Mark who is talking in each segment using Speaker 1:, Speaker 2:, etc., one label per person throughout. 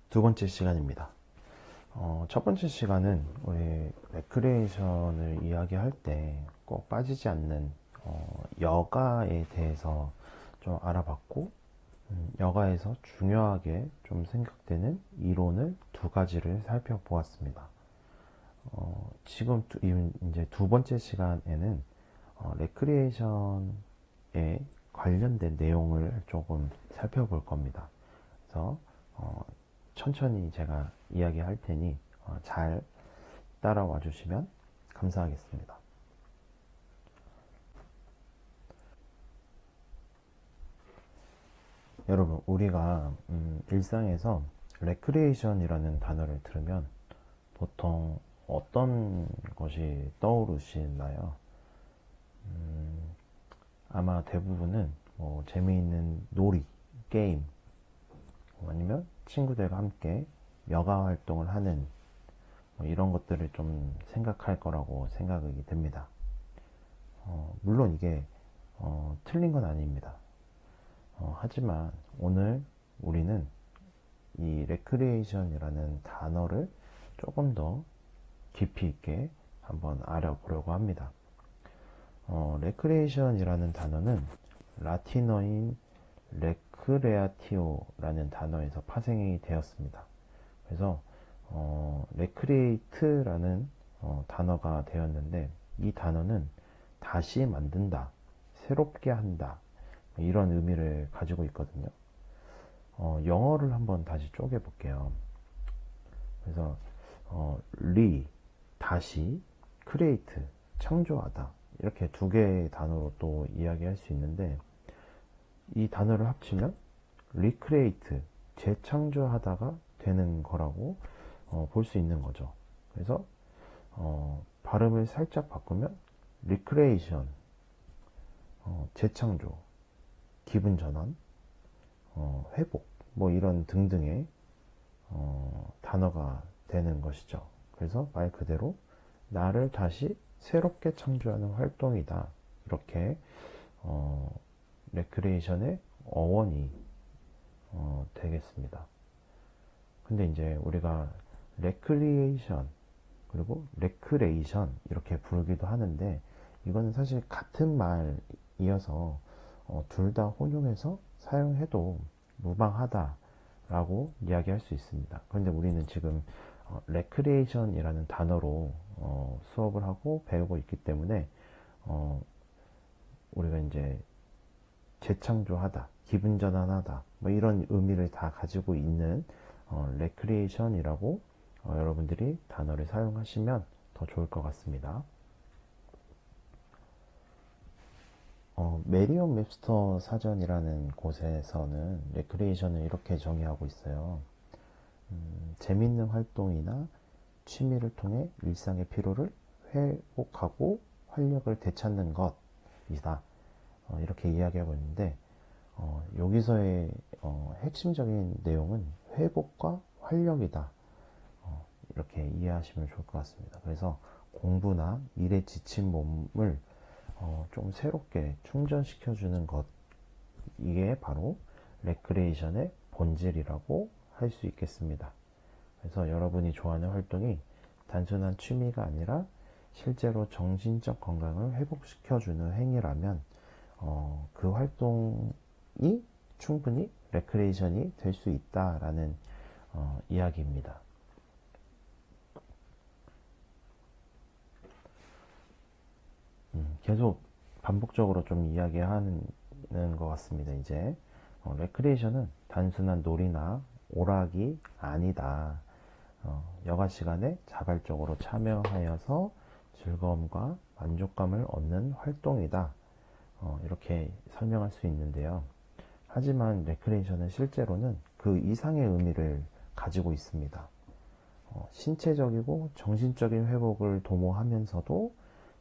Speaker 1: 두 번째 시간입니다. 첫 번째 시간은 우리 레크리에이션을 이야기할 때 꼭 빠지지 않는 여가에 대해서 좀 알아봤고, 여가에서 중요하게 좀 생각되는 이론을 두 가지를 살펴보았습니다. 지금 이제 두 번째 시간에는 레크리에이션에 관련된 내용을 조금 살펴볼 겁니다. 그래서 천천히 제가 이야기할 테니 잘 따라와 주시면 감사하겠습니다. 여러분, 우리가 일상에서 레크리에이션이라는 단어를 들으면 보통 어떤 것이 떠오르시나요? 아마 대부분은 뭐 재미있는 놀이, 게임, 아니면 친구들과 함께 여가 활동을 하는 뭐 이런 것들을 좀 생각할 거라고 생각이 됩니다. 물론 이게 틀린 건 아닙니다. 하지만 오늘 우리는 이 레크리에이션이라는 단어를 조금 더 깊이 있게 한번 알아보려고 합니다. 레크리에이션이라는 단어는 라틴어인 레크레아티오라는 단어에서 파생이 되었습니다. 그래서 레크리에이트라는 단어가 되었는데, 이 단어는 다시 만든다, 새롭게 한다, 이런 의미를 가지고 있거든요. 영어를 한번 다시 쪼개 볼게요. 그래서 다시, 크리에이트, 창조하다, 이렇게 두 개의 단어로 또 이야기할 수 있는데, 이 단어를 합치면 리크리에이트, 재창조하다가 되는 거라고 볼 수 있는 거죠. 그래서 발음을 살짝 바꾸면 리크레이션, 재창조, 기분 전환, 회복, 뭐 이런 등등의 단어가 되는 것이죠. 그래서 말 그대로 나를 다시 새롭게 창조하는 활동이다, 이렇게 레크레이션의 어원이 되겠습니다. 근데 이제 우리가 레크리에이션 그리고 레크레이션 이렇게 부르기도 하는데, 이거는 사실 같은 말이어서 둘 다 혼용해서 사용해도 무방하다라고 이야기할 수 있습니다. 그런데 우리는 지금 레크리에이션이라는 단어로 수업을 하고 배우고 있기 때문에 우리가 이제 재창조하다, 기분 전환하다, 뭐 이런 의미를 다 가지고 있는 레크리에이션이라고 여러분들이 단어를 사용하시면 더 좋을 것 같습니다. 메리엄 웹스터 사전이라는 곳에서는 레크리에이션을 이렇게 정의하고 있어요. 재밌는 활동이나 취미를 통해 일상의 피로를 회복하고 활력을 되찾는 것이다, 이렇게 이야기하고 있는데, 여기서의 핵심적인 내용은 회복과 활력이다, 이렇게 이해하시면 좋을 것 같습니다. 그래서 공부나 일에 지친 몸을 좀 새롭게 충전시켜주는 것, 이게 바로 레크레이션의 본질이라고 할 수 있겠습니다. 그래서 여러분이 좋아하는 활동이 단순한 취미가 아니라 실제로 정신적 건강을 회복시켜주는 행위라면 그 활동이 충분히 레크레이션이 될 수 있다라는 이야기입니다. 계속 반복적으로 좀 이야기하는 것 같습니다. 이제 레크레이션은 단순한 놀이나 오락이 아니다. 여가 시간에 자발적으로 참여하여서 즐거움과 만족감을 얻는 활동이다, 이렇게 설명할 수 있는데요. 하지만 레크레이션은 실제로는 그 이상의 의미를 가지고 있습니다. 신체적이고 정신적인 회복을 도모하면서도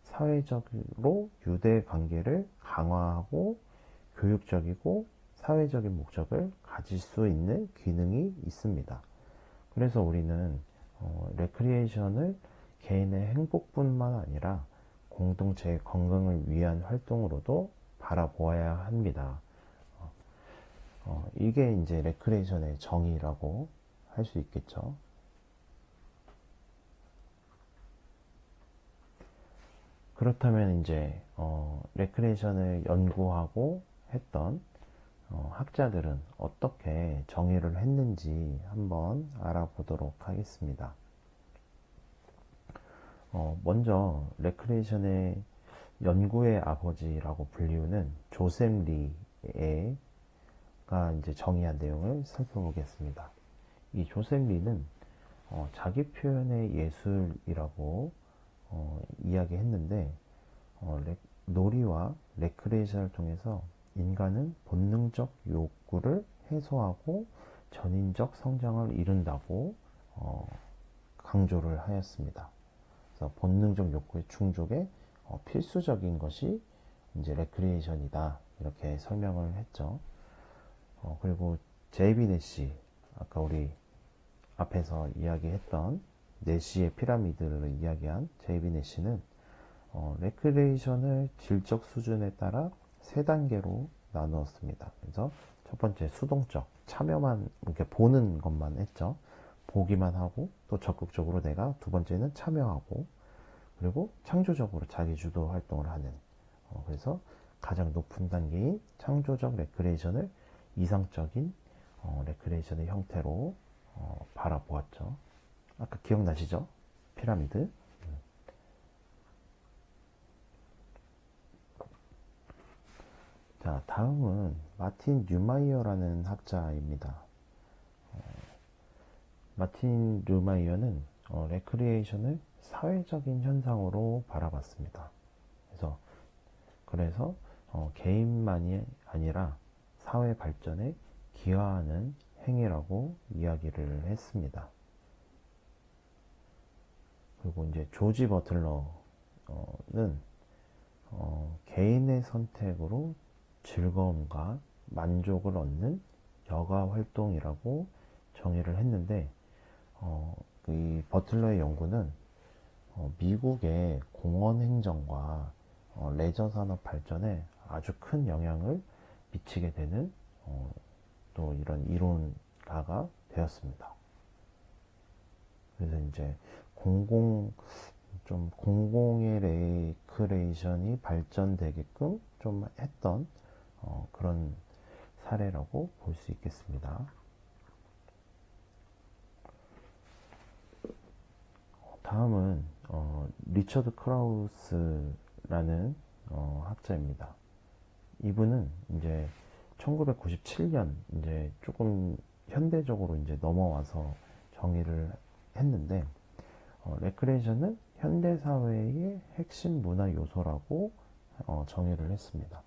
Speaker 1: 사회적으로 유대 관계를 강화하고 교육적이고 사회적인 목적을 가질 수 있는 기능이 있습니다. 그래서 우리는 레크리에이션을 개인의 행복뿐만 아니라 공동체의 건강을 위한 활동으로도 바라보아야 합니다. 이게 이제 레크레이션의 정의라고 할 수 있겠죠. 그렇다면 이제 레크레이션을 연구하고 했던 학자들은 어떻게 정의를 했는지 한번 알아보도록 하겠습니다. 먼저 레크레이션의 연구의 아버지라고 불리우는 조셉 리가 이제 정의한 내용을 살펴보겠습니다. 이 조셉 리는 자기 표현의 예술이라고 이야기했는데 놀이와 레크레이션을 통해서 인간은 본능적 욕구를 해소하고 전인적 성장을 이룬다고 강조를 하였습니다. 그래서 본능적 욕구의 충족에 필수적인 것이 이제 레크리에이션이다 이렇게 설명을 했죠. 그리고 제이비 내시, 아까 우리 앞에서 이야기했던 내시의 피라미드를 이야기한 제이비 내시는 레크리에이션을 질적 수준에 따라 세 단계로 나누었습니다. 그래서 첫 번째 수동적 참여만 이렇게 보는 것만 했죠. 보기만 하고 또 적극적으로 내가 두 번째는 참여하고 그리고 창조적으로 자기 주도 활동을 하는 그래서 가장 높은 단계인 창조적 레크레이션을 이상적인 레크레이션의 형태로 바라보았죠. 아까 기억나시죠? 피라미드. 자, 다음은 마틴 뉴마이어라는 학자입니다. 마틴 뉴마이어는 레크리에이션을 사회적인 현상으로 바라봤습니다. 그래서 개인만이 아니라 사회 발전에 기여하는 행위라고 이야기를 했습니다. 그리고 이제 조지 버틀러는 개인의 선택으로 즐거움과 만족을 얻는 여가 활동이라고 정의를 했는데 이 버틀러의 연구는 미국의 공원 행정과 레저 산업 발전에 아주 큰 영향을 미치게 되는 또 이런 이론가가 되었습니다. 그래서 이제 공공의 레크레이션이 발전되게끔 좀 했던 그런 사례라고 볼 수 있겠습니다. 다음은 리처드 크라우스라는 학자입니다. 이분은 이제 1997년 이제 조금 현대적으로 이제 넘어와서 정의를 했는데 레크레이션은 현대 사회의 핵심 문화 요소라고 정의를 했습니다.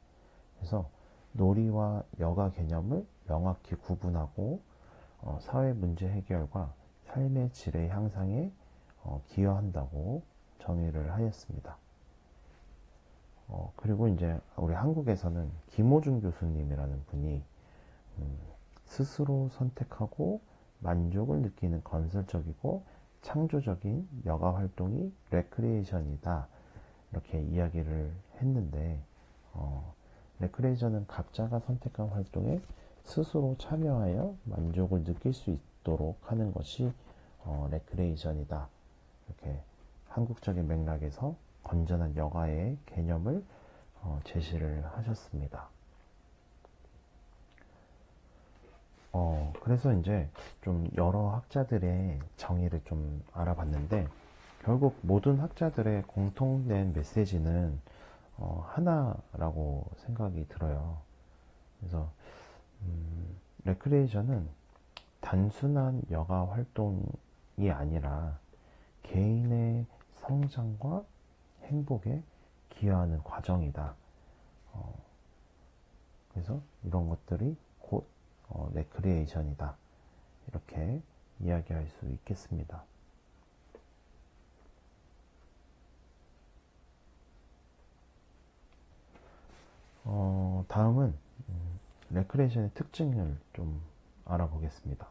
Speaker 1: 그래서 놀이와 여가 개념을 명확히 구분하고 사회 문제 해결과 삶의 질의 향상에 기여한다고 정의를 하였습니다. 그리고 이제 우리 한국에서는 김호중 교수님이라는 분이 스스로 선택하고 만족을 느끼는 건설적이고 창조적인 여가 활동이 레크리에이션이다 이렇게 이야기를 했는데 레크레이션은 각자가 선택한 활동에 스스로 참여하여 만족을 느낄 수 있도록 하는 것이 레크레이션이다 이렇게 한국적인 맥락에서 건전한 여가의 개념을 제시를 하셨습니다. 그래서 이제 좀 여러 학자들의 정의를 좀 알아봤는데 결국 모든 학자들의 공통된 메시지는 하나라고 생각이 들어요. 그래서 레크레이션은 단순한 여가 활동이 아니라 개인의 성장과 행복에 기여하는 과정이다. 그래서 이런 것들이 곧 레크리에이션이다. 이렇게 이야기할 수 있겠습니다. 다음은 레크레이션의 특징을 좀 알아보겠습니다.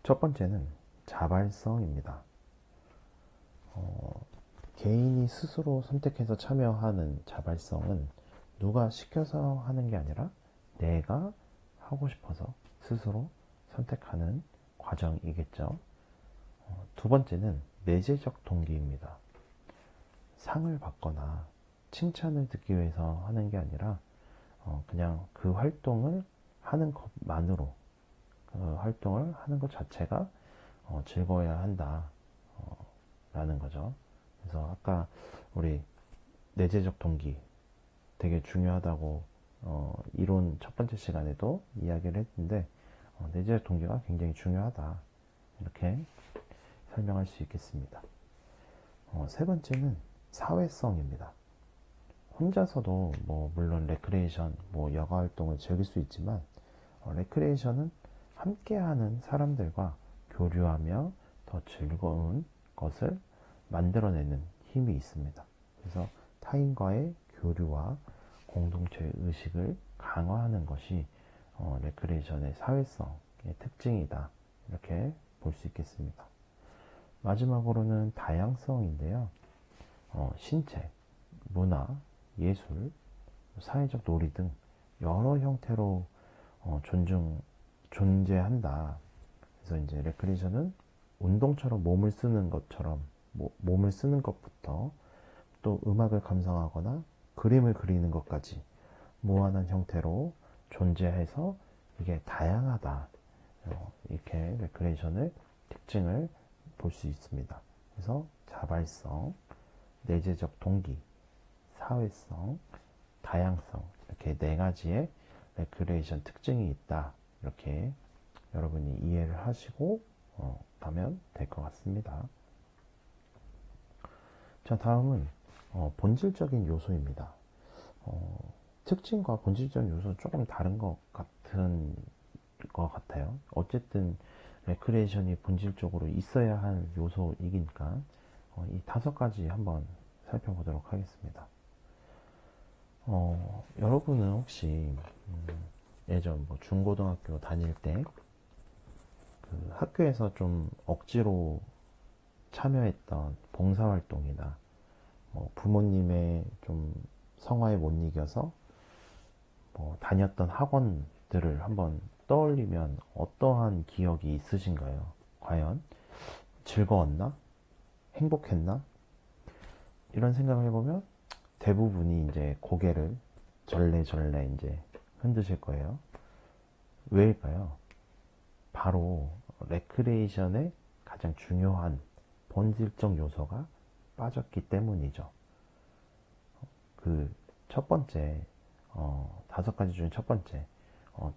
Speaker 1: 첫 번째는 자발성입니다. 개인이 스스로 선택해서 참여하는 자발성은 누가 시켜서 하는 게 아니라 내가 하고 싶어서 스스로 선택하는 과정이겠죠. 두 번째는 내재적 동기입니다. 상을 받거나 칭찬을 듣기 위해서 하는 게 아니라 그냥 그 활동을 하는 것만으로, 그 활동을 하는 것 자체가 즐거워야 한다 라는 거죠. 그래서 아까 우리 내재적 동기 되게 중요하다고 이론 첫 번째 시간에도 이야기를 했는데, 내재적 동기가 굉장히 중요하다, 이렇게 설명할 수 있겠습니다. 세 번째는 사회성입니다. 혼자서도 물론 레크레이션, 여가 활동을 즐길 수 있지만, 레크레이션은 함께하는 사람들과 교류하며 더 즐거운 것을 만들어내는 힘이 있습니다. 그래서 타인과의 교류와 공동체 의식을 강화하는 것이 레크레이션의 사회성의 특징이다, 이렇게 볼 수 있겠습니다. 마지막으로는 다양성인데요. 신체, 문화, 예술, 사회적 놀이 등 여러 형태로 존재한다. 그래서 이제 레크레이션은 운동처럼 몸을 쓰는 것처럼, 몸을 쓰는 것부터 또 음악을 감상하거나 그림을 그리는 것까지 무한한 형태로 존재해서 이게 다양하다, 이렇게 레크레이션의 특징을 볼 수 있습니다. 그래서 자발성, 내재적 동기, 사회성, 다양성, 이렇게 네 가지의 레크레이션 특징이 있다, 이렇게 여러분이 이해를 하시고 가면 될 것 같습니다. 자, 다음은 본질적인 요소입니다. 특징과 본질적인 요소는 조금 다른 것 같아요. 어쨌든 레크레이션이 본질적으로 있어야 할 요소이니까 이 5가지 한번 살펴보도록 하겠습니다. 여러분은 혹시 예전 중고등학교 다닐 때 그 학교에서 좀 억지로 참여했던 봉사활동이나 부모님의 좀 성화에 못 이겨서 다녔던 학원들을 한번 떠올리면 어떠한 기억이 있으신가요? 과연 즐거웠나? 행복했나? 이런 생각을 해보면 대부분이 이제 고개를 절레절레 이제 흔드실 거예요. 왜일까요? 바로 레크레이션의 가장 중요한 본질적 요소가 빠졌기 때문이죠. 그 첫 번째, 5가지 중에 첫 번째,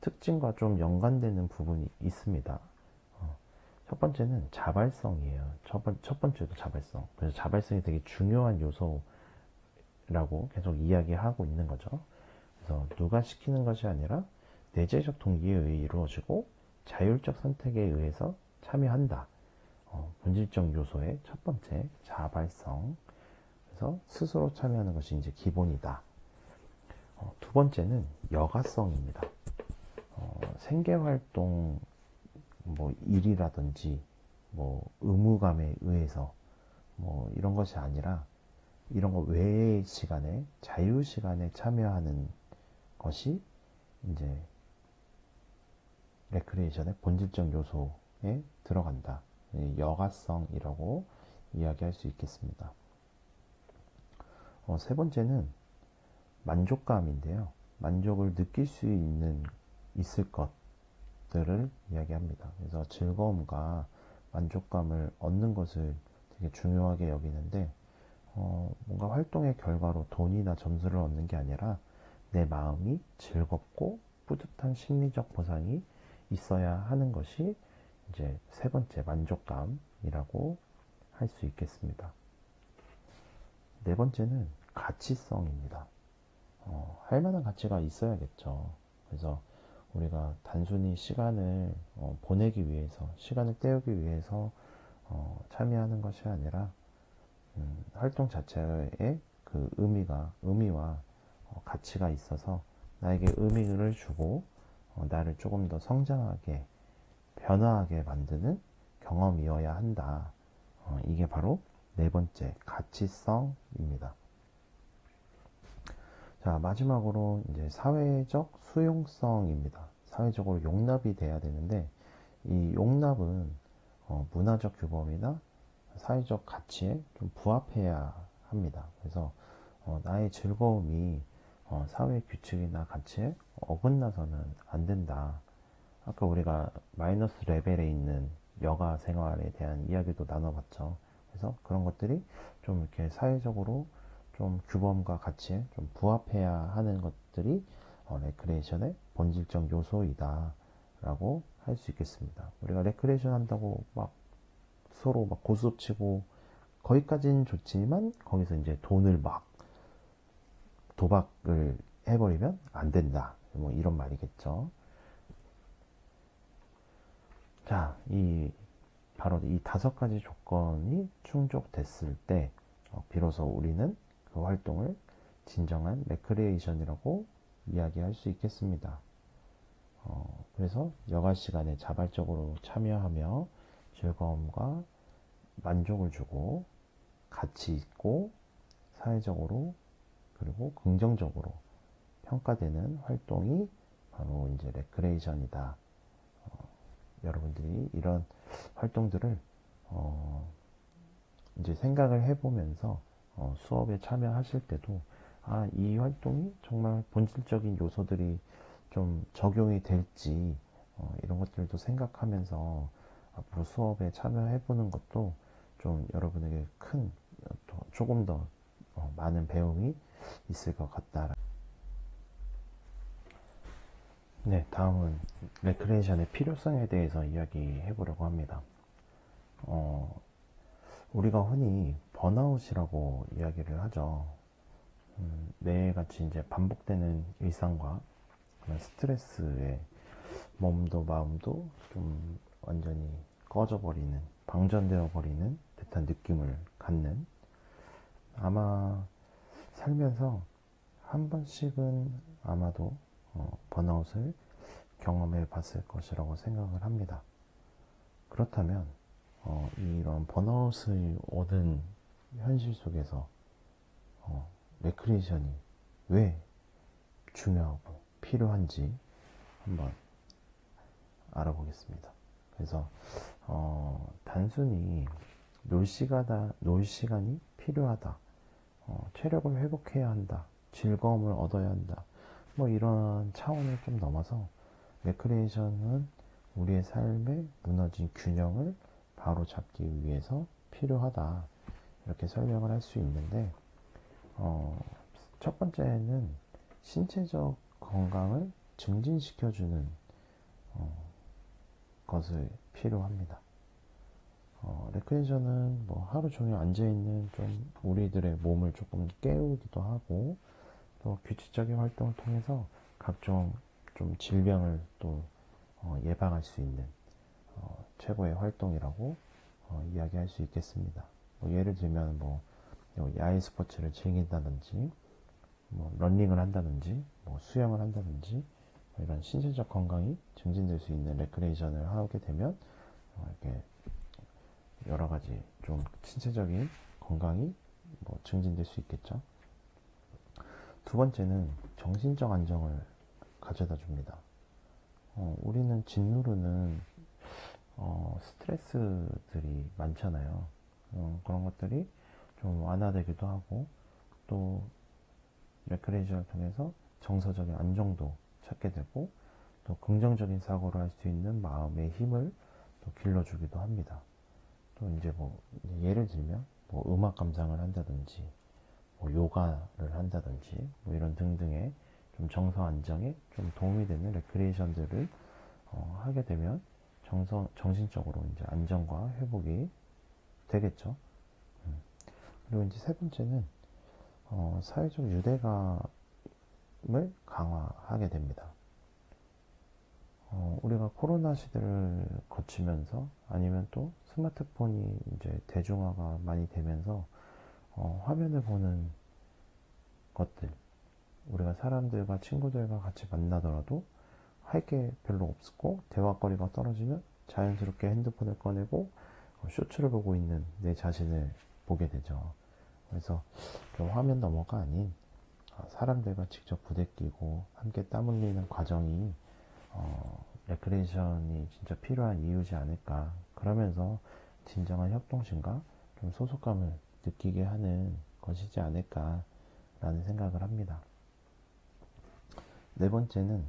Speaker 1: 특징과 좀 연관되는 부분이 있습니다. 첫 번째는 자발성이에요. 첫 번째도 자발성. 그래서 자발성이 되게 중요한 요소라고 계속 이야기하고 있는 거죠. 그래서 누가 시키는 것이 아니라 내재적 동기에 의해 이루어지고 자율적 선택에 의해서 참여한다. 본질적 요소의 첫 번째, 자발성. 그래서 스스로 참여하는 것이 이제 기본이다. 두 번째는 여가성입니다. 생계활동, 일이라든지, 의무감에 의해서, 이런 것이 아니라, 이런 거 외의 시간에, 자유시간에 참여하는 것이, 이제, 레크레이션의 본질적 요소에 들어간다. 여가성이라고 이야기할 수 있겠습니다. 세 번째는 만족감인데요. 만족을 느낄 수 있을 것들을 이야기합니다. 그래서 즐거움과 만족감을 얻는 것을 되게 중요하게 여기는데, 뭔가 활동의 결과로 돈이나 점수를 얻는 게 아니라 내 마음이 즐겁고 뿌듯한 심리적 보상이 있어야 하는 것이 이제 세 번째 만족감이라고 할 수 있겠습니다. 네 번째는 가치성입니다. 할 만한 가치가 있어야겠죠. 그래서 우리가 단순히 시간을 보내기 위해서, 시간을 때우기 위해서 참여하는 것이 아니라 활동 자체에 그 의미와 가치가 있어서 나에게 의미를 주고 나를 조금 더 성장하게, 변화하게 만드는 경험이어야 한다. 이게 바로 네 번째, 가치성입니다. 자, 마지막으로 이제 사회적 수용성입니다. 사회적으로 용납이 돼야 되는데, 이 용납은 문화적 규범이나 사회적 가치에 좀 부합해야 합니다. 그래서 나의 즐거움이 사회 규칙이나 가치에 어긋나서는 안 된다. 아까 우리가 마이너스 레벨에 있는 여가 생활에 대한 이야기도 나눠봤죠. 그래서 그런 것들이 좀 이렇게 사회적으로 좀 규범과 가치에 좀 부합해야 하는 것들이 레크레이션의 본질적 요소이다 라고 할 수 있겠습니다. 우리가 레크레이션 한다고 막 서로 막 고스톱치고 거기까지는 좋지만 거기서 이제 돈을 막 도박을 해버리면 안 된다. 뭐 이런 말이겠죠. 자, 바로 이 5가지 조건이 충족됐을 때 비로소 우리는 그 활동을 진정한 레크리에이션이라고 이야기할 수 있겠습니다. 그래서 여가 시간에 자발적으로 참여하며 즐거움과 만족을 주고 가치 있고 사회적으로 그리고 긍정적으로 평가되는 활동이 바로 이제 레크레이션이다. 여러분들이 이런 활동들을 이제 생각을 해보면서 수업에 참여하실 때도 이 활동이 정말 본질적인 요소들이 좀 적용이 될지 이런 것들도 생각하면서 앞으로 수업에 참여해보는 것도 좀 여러분에게 조금 더 많은 배움이 있을 것 같다. 네, 다음은 레크레이션의 필요성에 대해서 이야기해 보려고 합니다. 우리가 흔히 번아웃이라고 이야기를 하죠. 매일같이 이제 반복되는 일상과 그런 스트레스에 몸도 마음도 좀 완전히 꺼져버리는, 방전되어 버리는 듯한 느낌을 갖는, 아마 살면서 한 번씩은 아마도 번아웃을 경험해 봤을 것이라고 생각을 합니다. 그렇다면 이런 번아웃이 오는 현실 속에서 레크리에이션이 왜 중요하고 필요한지 한번 알아보겠습니다. 그래서 단순히 놀 시간이 필요하다, 체력을 회복해야 한다, 즐거움을 얻어야 한다, 뭐 이런 차원을 좀 넘어서 레크리에이션은 우리의 삶의 무너진 균형을 바로 잡기 위해서 필요하다, 이렇게 설명을 할 수 있는데, 첫 번째는 신체적 건강을 증진시켜주는 것을 필요합니다. 레크레이션은 뭐 하루 종일 앉아있는 좀 우리들의 몸을 조금 깨우기도 하고, 또 규칙적인 활동을 통해서 각종 좀 질병을 또 예방할 수 있는 최고의 활동이라고 이야기할 수 있겠습니다. 뭐 예를 들면 뭐 야외 스포츠를 즐긴다든지, 뭐 러닝을 한다든지, 뭐 수영을 한다든지, 이런 신체적 건강이 증진될 수 있는 레크레이션을 하게 되면 이렇게 여러 가지 좀 신체적인 건강이 뭐 증진될 수 있겠죠. 두 번째는 정신적 안정을 가져다 줍니다. 우리는 짓누르는 스트레스들이 많잖아요. 그런 것들이 좀 완화되기도 하고, 또 레크레이션을 통해서 정서적인 안정도 찾게 되고, 또 긍정적인 사고를 할 수 있는 마음의 힘을 또 길러주기도 합니다. 또 이제 뭐 예를 들면 뭐 음악 감상을 한다든지, 뭐 요가를 한다든지, 뭐 이런 등등의 좀 정서 안정에 좀 도움이 되는 레크리에이션들을 하게 되면 정신적으로 이제 안정과 회복이 되겠죠. 그리고 이제 세 번째는 사회적 유대감을 강화하게 됩니다. 우리가 코로나 시대를 거치면서, 아니면 또 스마트폰이 이제 대중화가 많이 되면서 화면을 보는 것들, 우리가 사람들과 친구들과 같이 만나더라도 할 게 별로 없고 대화거리가 떨어지면 자연스럽게 핸드폰을 꺼내고 쇼츠를 보고 있는 내 자신을 보게 되죠. 그래서 좀 화면 너머가 아닌 사람들과 직접 부대끼고 함께 땀 흘리는 과정이 레크레이션이 진짜 필요한 이유지 않을까. 그러면서 진정한 협동심과 좀 소속감을 느끼게 하는 것이지 않을까라는 생각을 합니다. 네 번째는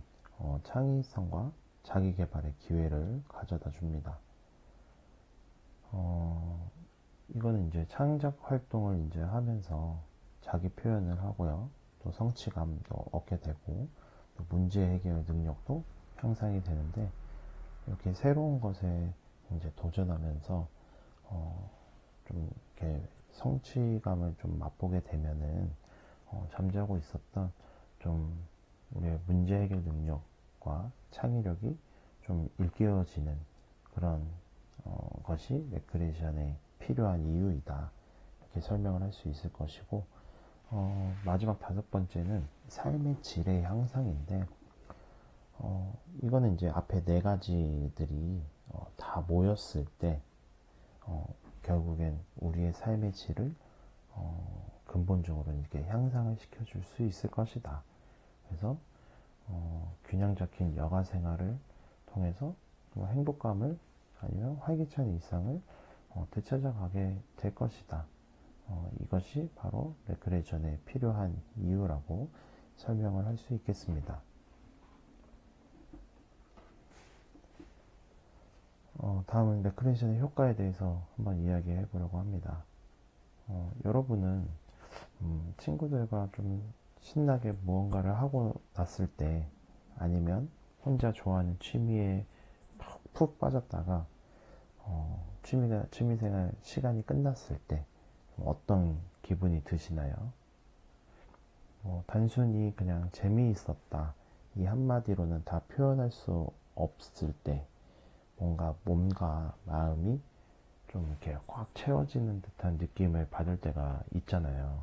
Speaker 1: 창의성과 자기 개발의 기회를 가져다 줍니다. 이거는 이제 창작 활동을 이제 하면서 자기 표현을 하고요. 또 성취감도 얻게 되고, 또 문제 해결 능력도 향상이 되는데, 이렇게 새로운 것에 이제 도전하면서, 좀 이렇게 성취감을 좀 맛보게 되면은, 잠자고 있었던 좀 우리의 문제 해결 능력과 창의력이 좀 일깨워지는 그런 것이 레크레이션에 필요한 이유이다. 이렇게 설명을 할 수 있을 것이고, 마지막 다섯 번째는 삶의 질의 향상인데, 이거는 이제 앞에 네 가지들이 다 모였을 때, 결국엔 우리의 삶의 질을 근본적으로 이렇게 향상을 시켜줄 수 있을 것이다. 그래서 균형 잡힌 여가 생활을 통해서 행복감을 아니면 활기찬 일상을 되찾아가게 될 것이다. 이것이 바로 레크레이션에 필요한 이유라고 설명을 할 수 있겠습니다. 다음은 레크레이션의 효과에 대해서 한번 이야기해 보려고 합니다. 여러분은 친구들과 좀 신나게 무언가를 하고 났을 때, 아니면 혼자 좋아하는 취미에 푹 빠졌다가 취미생활 시간이 끝났을 때 어떤 기분이 드시나요? 단순히 그냥 재미있었다, 이 한마디로는 다 표현할 수 없을 때 뭔가 몸과 마음이 좀 이렇게 꽉 채워지는 듯한 느낌을 받을 때가 있잖아요.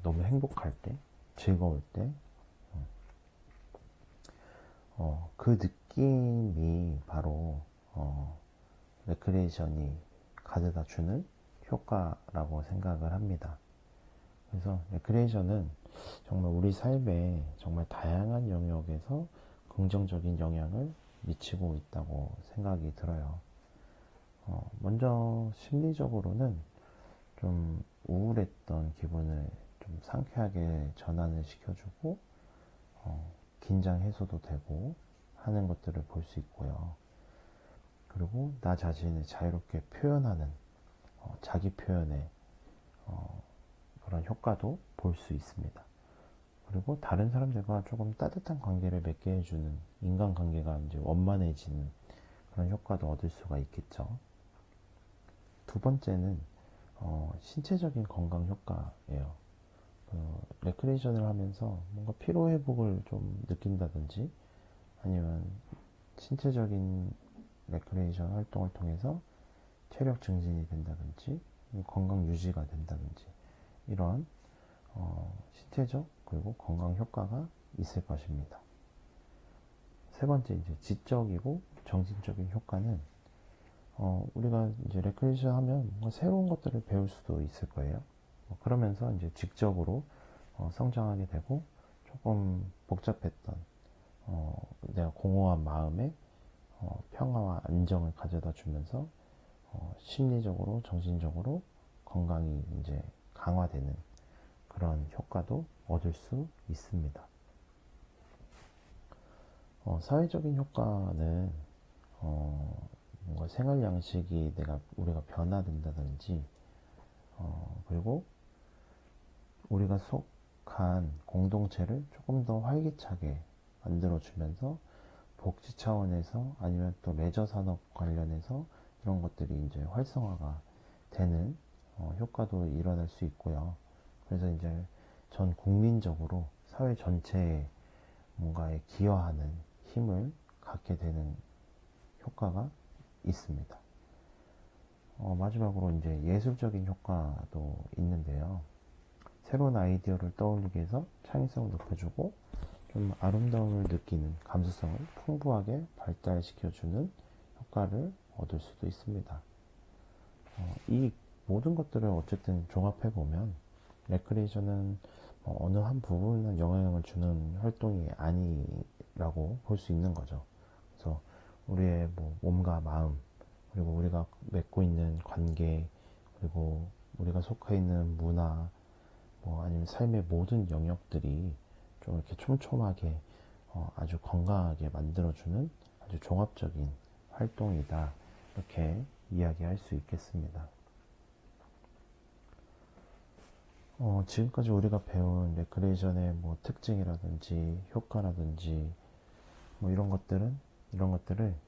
Speaker 1: 너무 행복할 때, 즐거울 때, 그 느낌이 바로 레크레이션이 가져다 주는 효과라고 생각을 합니다. 그래서 레크레이션은 정말 우리 삶에 정말 다양한 영역에서 긍정적인 영향을 미치고 있다고 생각이 들어요. 먼저 심리적으로는 좀 우울했던 기분을 좀 상쾌하게 전환을 시켜주고, 긴장 해소도 되고 하는 것들을 볼 수 있고요. 그리고 나 자신을 자유롭게 표현하는 자기 표현의 그런 효과도 볼 수 있습니다. 그리고 다른 사람들과 조금 따뜻한 관계를 맺게 해주는, 인간관계가 이제 원만해지는 그런 효과도 얻을 수가 있겠죠. 두 번째는 신체적인 건강 효과예요. 레크레이션을 하면서 뭔가 피로 회복을 좀 느낀다든지, 아니면 신체적인 레크레이션 활동을 통해서 체력 증진이 된다든지, 건강 유지가 된다든지, 이런 신체적 그리고 건강 효과가 있을 것입니다. 세 번째, 이제 지적이고 정신적인 효과는 우리가 이제 레크레이션 하면 뭔가 새로운 것들을 배울 수도 있을 거예요. 그러면서 이제 직접으로 성장하게 되고, 조금 복잡했던 내가 공허한 마음에 평화와 안정을 가져다 주면서 심리적으로, 정신적으로 건강이 이제 강화되는 그런 효과도 얻을 수 있습니다. 사회적인 효과는 뭔가 생활 양식이 우리가 변화된다든지, 그리고 우리가 속한 공동체를 조금 더 활기차게 만들어주면서 복지 차원에서, 아니면 또 레저 산업 관련해서 이런 것들이 이제 활성화가 되는 효과도 일어날 수 있고요. 그래서 이제 전 국민적으로 사회 전체에 뭔가에 기여하는 힘을 갖게 되는 효과가 있습니다. 마지막으로 이제 예술적인 효과도 있는데요. 새로운 아이디어를 떠올리게 해서 창의성을 높여주고, 좀 아름다움을 느끼는 감수성을 풍부하게 발달시켜주는 효과를 얻을 수도 있습니다. 이 모든 것들을 어쨌든 종합해보면 레크레이션은 어느 한 부분에 영향을 주는 활동이 아니라고 볼 수 있는 거죠. 우리의 뭐 몸과 마음, 그리고 우리가 맺고 있는 관계, 그리고 우리가 속해 있는 문화, 뭐 아니면 삶의 모든 영역들이 좀 이렇게 촘촘하게 아주 건강하게 만들어주는 아주 종합적인 활동이다. 이렇게 이야기할 수 있겠습니다. 지금까지 우리가 배운 레크레이션의 뭐 특징이라든지 효과라든지 뭐 이런 것들을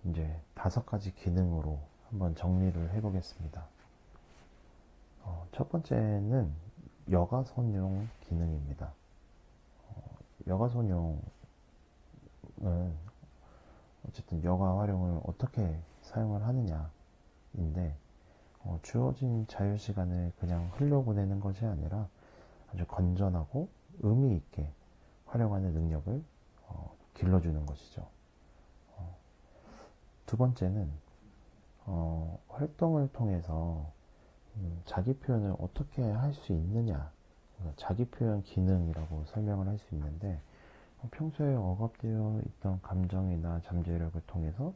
Speaker 1: 이제 5가지 기능으로 한번 정리를 해보겠습니다. 첫 번째는 여가선용 기능입니다. 여가선용은 어쨌든 여가 활용을 어떻게 사용을 하느냐인데, 주어진 자유시간을 그냥 흘려보내는 것이 아니라 아주 건전하고 의미 있게 활용하는 능력을 길러주는 것이죠. 두 번째는 활동을 통해서 자기 표현을 어떻게 할 수 있느냐, 자기 표현 기능이라고 설명을 할 수 있는데, 평소에 억압되어 있던 감정이나 잠재력을 통해서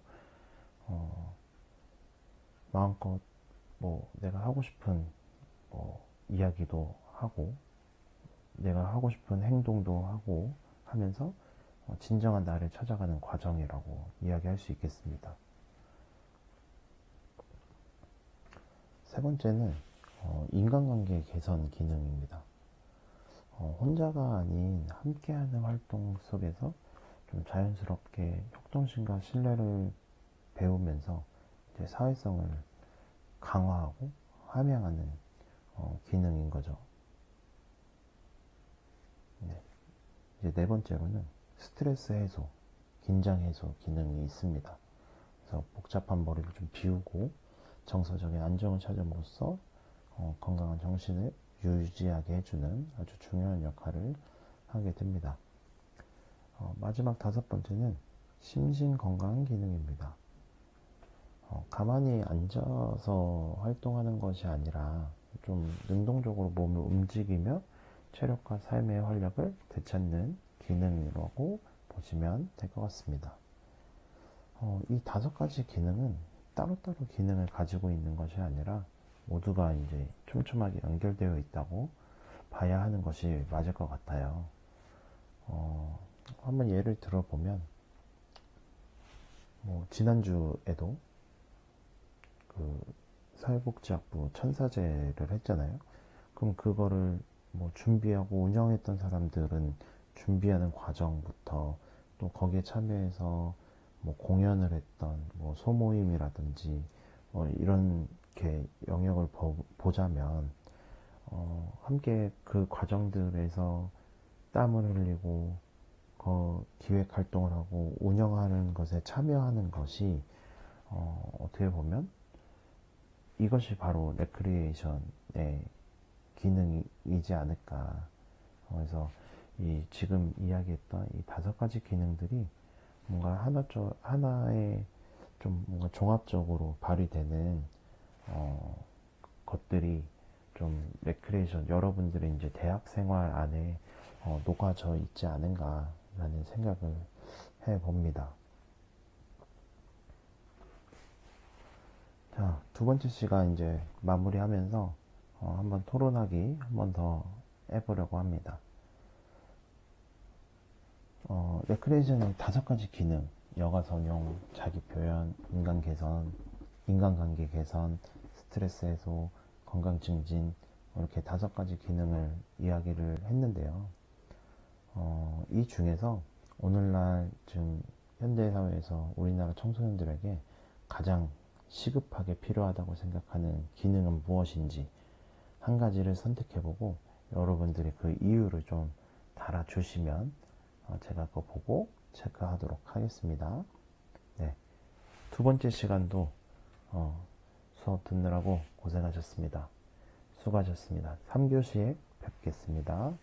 Speaker 1: 마음껏 뭐 내가 하고 싶은 이야기도 하고 내가 하고 싶은 행동도 하고 하면서 진정한 나를 찾아가는 과정이라고 이야기할 수 있겠습니다. 세 번째는 인간관계 개선 기능입니다. 혼자가 아닌 함께하는 활동 속에서 좀 자연스럽게 협동심과 신뢰를 배우면서 이제 사회성을 강화하고 함양하는 기능인 거죠. 네. 이제 네 번째로는 스트레스 해소, 긴장 해소 기능이 있습니다. 그래서 복잡한 머리를 좀 비우고 정서적인 안정을 찾음으로써 건강한 정신을 유지하게 해주는 아주 중요한 역할을 하게 됩니다. 마지막 5번째는 심신건강 기능입니다. 가만히 앉아서 활동하는 것이 아니라 좀 능동적으로 몸을 움직이며 체력과 삶의 활력을 되찾는 기능이라고 보시면 될 것 같습니다. 이 5가지 기능은 따로따로 기능을 가지고 있는 것이 아니라 모두가 이제 촘촘하게 연결되어 있다고 봐야 하는 것이 맞을 것 같아요. 한번 예를 들어보면, 뭐 지난주에도 그 사회복지학부 천사제를 했잖아요. 그럼 그거를 뭐 준비하고 운영했던 사람들은 준비하는 과정부터, 또 거기에 참여해서 뭐 공연을 했던 뭐 소모임이라든지 이렇게 영역을 보자면 함께 그 과정들에서 땀을 흘리고 기획 활동을 하고 운영하는 것에 참여하는 것이 어떻게 보면 이것이 바로 레크리에이션의 기능이지 않을까. 그래서 지금 이야기했던 이 5가지 기능들이 뭔가 하나의 좀 뭔가 종합적으로 발휘되는 것들이 좀 레크레이션, 여러분들의 이제 대학 생활 안에 녹아져 있지 않은가라는 생각을 해봅니다. 자, 2번째 시간 이제 마무리하면서 한번 토론하기 한번 더 해보려고 합니다. 레크레이션의 5가지 기능, 여가 선용, 자기 표현, 인간 개선, 인간관계 개선, 스트레스 해소, 건강 증진, 이렇게 5가지 기능을 이야기를 했는데요. 이 중에서 오늘날 지금 현대사회에서 우리나라 청소년들에게 가장 시급하게 필요하다고 생각하는 기능은 무엇인지 한 가지를 선택해보고 여러분들이 그 이유를 좀 달아주시면 제가 그거 보고 체크하도록 하겠습니다. 네, 2번째 시간도 수업 듣느라고 고생하셨습니다. 수고하셨습니다. 3교시에 뵙겠습니다.